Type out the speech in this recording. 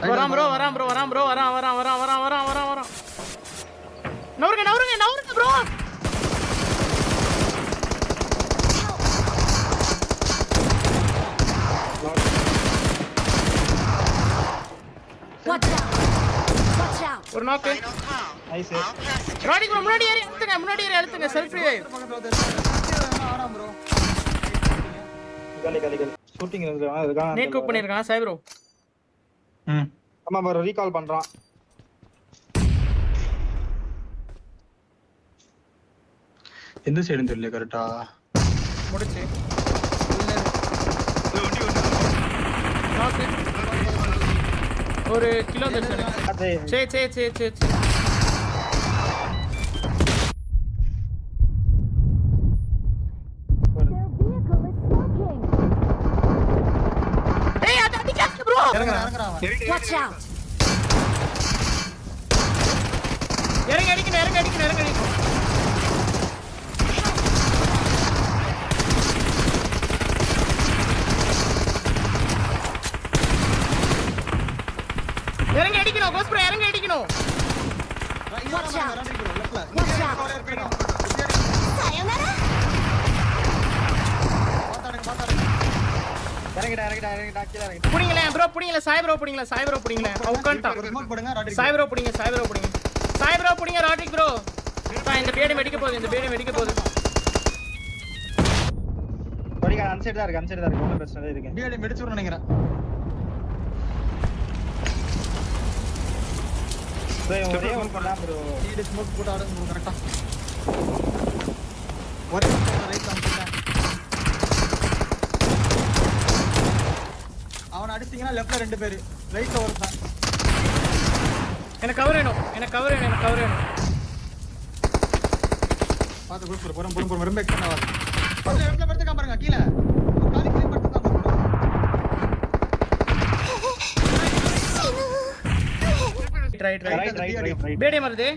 வரான் ப்ரோ வரான். நவருங்க bro. Watch out. ஒரு நாக்கு. நைஸ். ராடி ப்ரோ முன்னாடி ஏறி அழுத்துங்க செல்ஃப் ரிவைவ். ஆறாம் ப்ரோ. கலி. ஷூட்டிங் இருக்கான். நேட் குக் பண்ணிருக்கான் சாய் ப்ரோ. ஆமா ப்ரோ ரீகால் பண்றான். எந்த சைடுன்னு தெரியல கரெக்டா. முடிச்சு. நாக்கு. ஒரு கிலோ தச்சு. சே. ஏய் அது அடிக்காத ப்ரோ. இறங்குறான். Watch out. இறங்கி அடிக்கணும். இறங்கி அடிக்கணும் கோஸ் ப்ரோ இறங்கி அடிக்கணும். Watch out. லெஃப்ட்ல. Watch out. Sayonara. பாத்தாடுங்க. இறங்கிடா கீழ இறங்கிடா. புடிங்களே ப்ரோ புடிங்களே சாய் ப்ரோ புடிங்களே உட்கார்ட்டான். ஸ்மோக் போடுங்க ராடி. சாய் ப்ரோ புடிங்க ராட்ரிக் ப்ரோ. இந்த பேடு வெடிக்க போகுது. படிங்க அன்சைடு தான் இருக்கு. ஒண்ணும் பிரச்சனை இருக்கு. டிஎல் மெடிச்சுறேன்னு நினைக்கிறேன். ஒரே ஒன் பண்ணலாம் ப்ரோ. டிஎல் ஸ்மோக் போட்டு ஆடுங்க ப்ரோ கரெக்ட்டா. ஒரே ரைட் காமிச்சேன். அவன் அடிச்சீங்கன்னா லெஃப்ட்ல ரெண்டு பேர் ரைட்ல ஒருத்தன். எனக்கு கவர் வேணும். பாத்து குரூப் போறோம் ரொம்ப எக்ஸ்டெண்ட் ஆகாது. பக்கத்துல லெஃப்ட்ல படுத்து காம்பறங்க கீழ. காலி கிளீன் படுத்து காம்பறங்க. ரைட். பேடி மருது.